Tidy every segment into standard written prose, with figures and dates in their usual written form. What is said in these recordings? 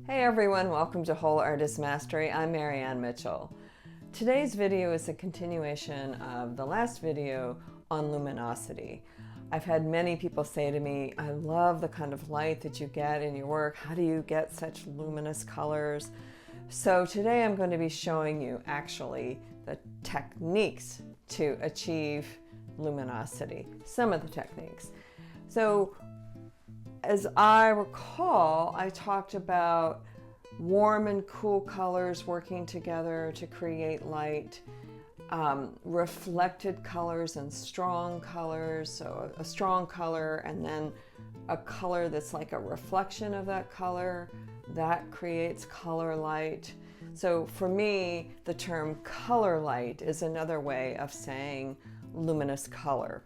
Hey everyone, welcome to Whole Artist Mastery. I'm Marianne Mitchell. Today's video is a continuation of the last video on luminosity. I've had many people say to me, I love the kind of light that you get in your work. How do you get such luminous colors? So today I'm going to be showing you actually the techniques to achieve luminosity, some of the techniques. So as I recall, I talked about warm and cool colors working together to create light, reflected colors and strong colors, so a strong color and then a color that's like a reflection of that color, that creates color light. So for me, the term color light is another way of saying luminous color.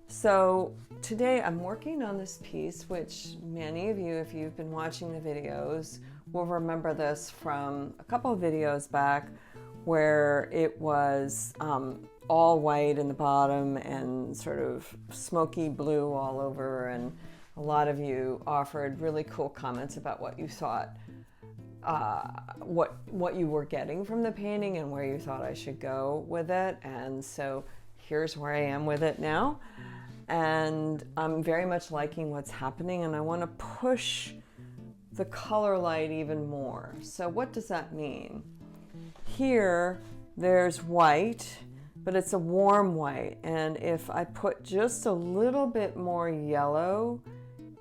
So today I'm working on this piece, which many of you, if you've been watching the videos, will remember this from a couple of videos back where it was all white in the bottom and sort of smoky blue all over, and a lot of you offered really cool comments about what you thought, what you were getting from the painting and where you thought I should go with it. And so here's where I am with it now. And I'm very much liking what's happening, and I want to push the color light even more. So what does that mean? Here there's white, but it's a warm white, and if I put just a little bit more yellow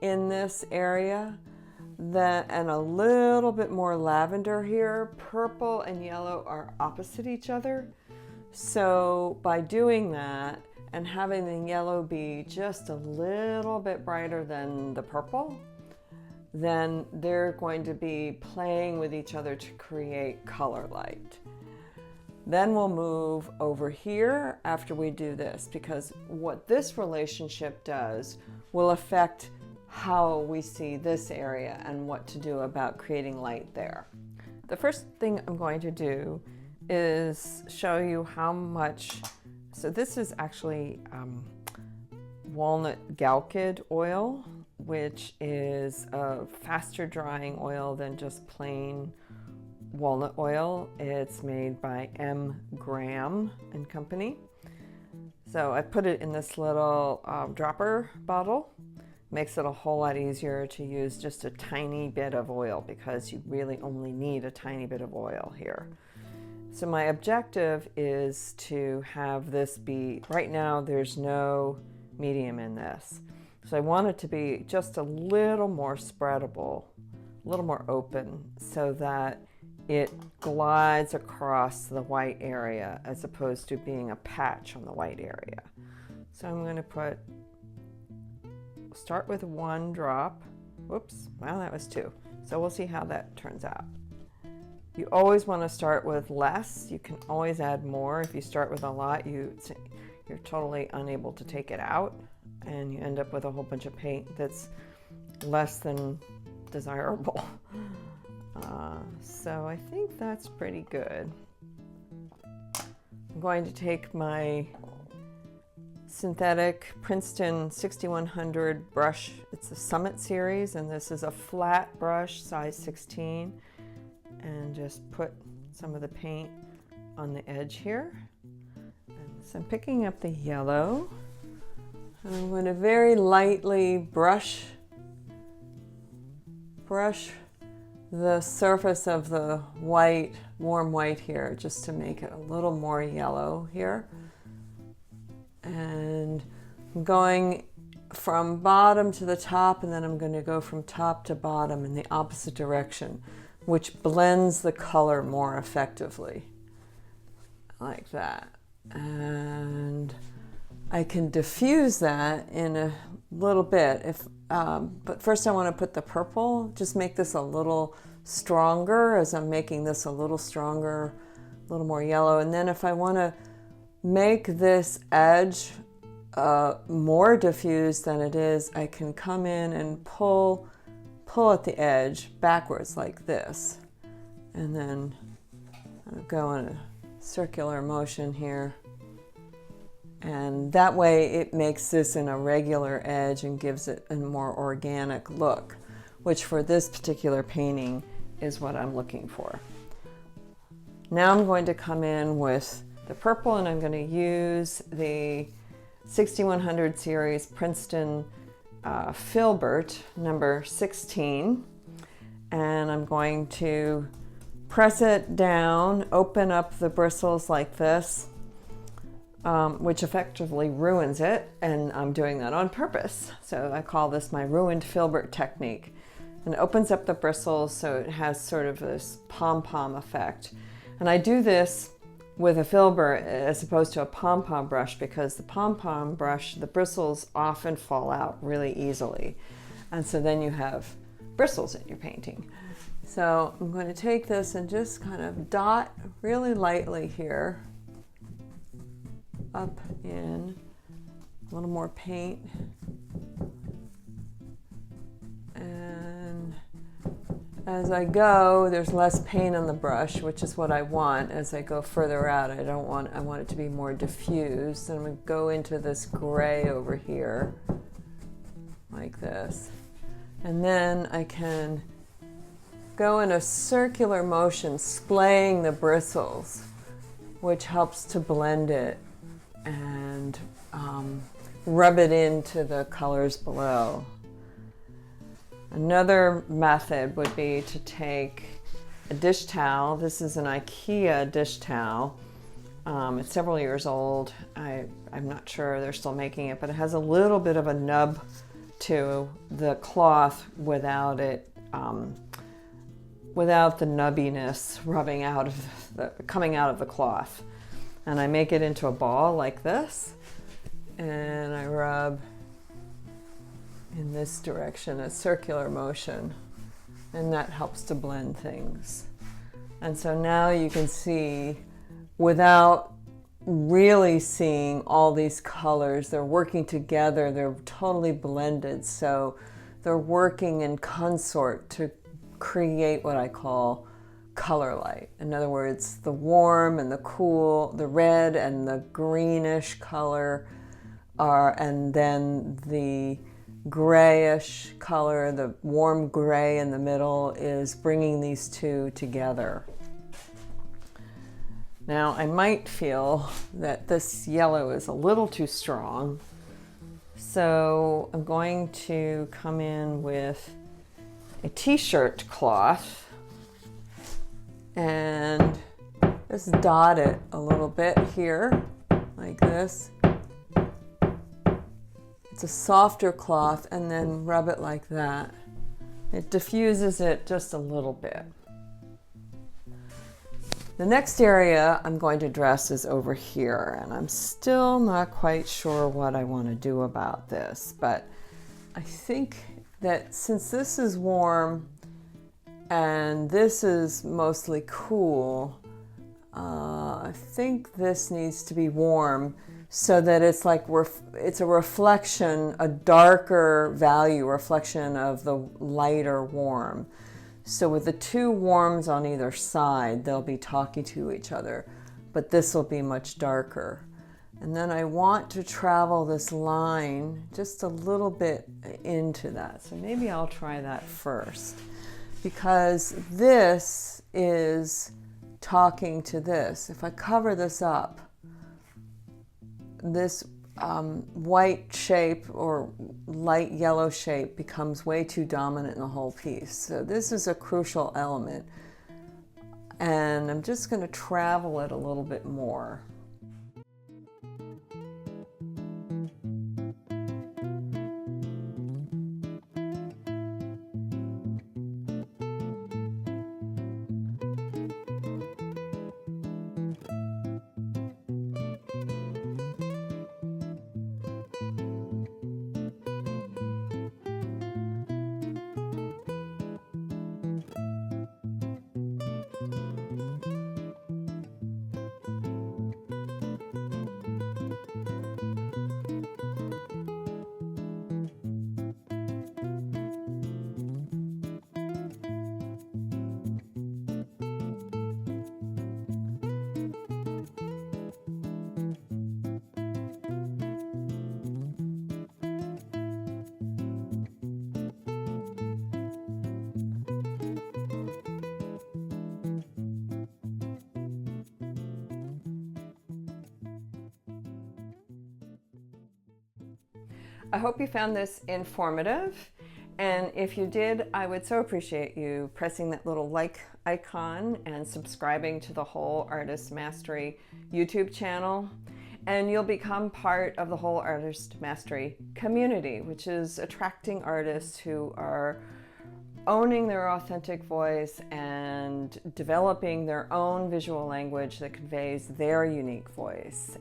in this area, and a little bit more lavender here, purple and yellow are opposite each other. So by doing that, and having the yellow be just a little bit brighter than the purple, then they're going to be playing with each other to create color light. Then we'll move over here after we do this, because what this relationship does will affect how we see this area and what to do about creating light there. The first thing I'm going to do is show you how much. So this is actually walnut galkid oil, which is a faster drying oil than just plain walnut oil. It's made by M. Graham and Company. So I put it in this little dropper bottle. Makes it a whole lot easier to use just a tiny bit of oil, because you really only need a tiny bit of oil here. So my objective is to have this be, right now there's no medium in this. So I want it to be just a little more spreadable, a little more open, so that it glides across the white area as opposed to being a patch on the white area. So I'm going to start with one drop. Whoops, well, that was two. So we'll see how that turns out. You always want to start with less. You can always add more. If you start with a lot, you're totally unable to take it out, and you end up with a whole bunch of paint that's less than desirable. So I think that's pretty good. I'm going to take my synthetic Princeton 6100 brush. It's a Summit series, and this is a flat brush, size 16. And just put some of the paint on the edge here. And so I'm picking up the yellow. And I'm going to very lightly brush the surface of the white, warm white here, just to make it a little more yellow here. And I'm going from bottom to the top, and then I'm going to go from top to bottom in the opposite direction, which blends the color more effectively, like that. And I can diffuse that in a little bit, but first I want to put the purple, just make this a little stronger as I'm making this a little stronger, a little more yellow. And then if I want to make this edge more diffused than it is, I can come in and pull at the edge backwards like this, and then go in a circular motion here, and that way it makes this in a regular edge and gives it a more organic look. which for this particular painting is what I'm looking for. Now I'm going to come in with the purple, and I'm going to use the 6100 series Princeton Filbert number 16, and I'm going to press it down, open up the bristles like this, which effectively ruins it, and I'm doing that on purpose. So I call this my ruined Filbert technique. And it opens up the bristles so it has sort of this pom-pom effect. And I do this with a Filbert as opposed to a pom-pom brush, because the pom-pom brush, the bristles often fall out really easily. And so then you have bristles in your painting. So I'm going to take this and just kind of dot really lightly here, up in a little more paint. And as I go, there's less paint on the brush, which is what I want. As I go further out, I want it to be more diffused. And I'm going to go into this gray over here, like this. And then I can go in a circular motion, splaying the bristles, which helps to blend it and rub it into the colors below. Another method would be to take a dish towel. This is an Ikea dish towel. It's several years old. I'm not sure they're still making it, but it has a little bit of a nub to the cloth without it, without the nubbiness rubbing out of coming out of the cloth. And I make it into a ball like this, and I rub in this direction, a circular motion, and that helps to blend things. And so now you can see, without really seeing all these colors, they're working together, they're totally blended, so they're working in consort to create what I call color light. In other words, the warm and the cool, the red and the greenish color are, and then the grayish color, the warm gray in the middle, is bringing these two together. Now I might feel that this yellow is a little too strong, so I'm going to come in with a Tshirt cloth and just dot it a little bit here, like this. It's a softer cloth, and then rub it like that. It diffuses it just a little bit. The next area I'm going to dress is over here, and I'm still not quite sure what I want to do about this, but I think that since this is warm and this is mostly cool, I think this needs to be warm, so that it's like it's a reflection, a darker value reflection of the lighter warm. So with the two warms on either side, they'll be talking to each other, but this will be much darker. And then I want to travel this line just a little bit into that. So maybe I'll try that first, because this is talking to this. If I cover this up, this white shape or light yellow shape becomes way too dominant in the whole piece. So this is a crucial element, and I'm just going to travel it a little bit more. I hope you found this informative. And if you did, I would so appreciate you pressing that little like icon and subscribing to the Whole Artist Mastery YouTube channel. And you'll become part of the Whole Artist Mastery community, which is attracting artists who are owning their authentic voice and developing their own visual language that conveys their unique voice.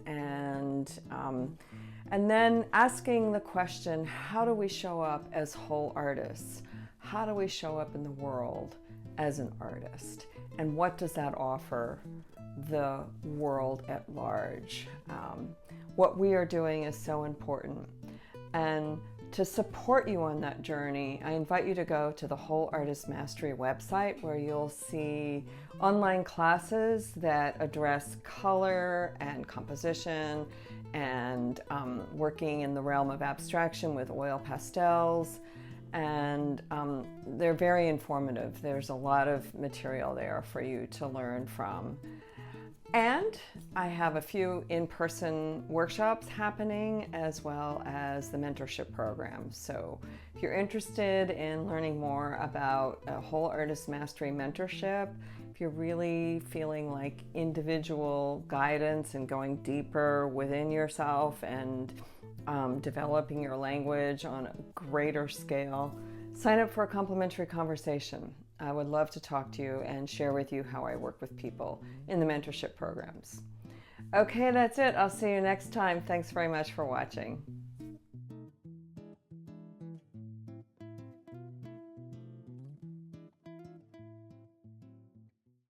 And then asking the question, how do we show up as whole artists? How do we show up in the world as an artist? And what does that offer the world at large? What we are doing is so important. And to support you on that journey, I invite you to go to the Whole Artist Mastery website, where you'll see online classes that address color and composition and working in the realm of abstraction with oil pastels. And they're very informative. There's a lot of material there for you to learn from. And I have a few in-person workshops happening, as well as the mentorship program. So if you're interested in learning more about a Whole Artist Mastery mentorship, if you're really feeling like individual guidance and going deeper within yourself and developing your language on a greater scale, sign up for a complimentary conversation. I would love to talk to you and share with you how I work with people in the mentorship programs. Okay, that's it. I'll see you next time. Thanks very much for watching.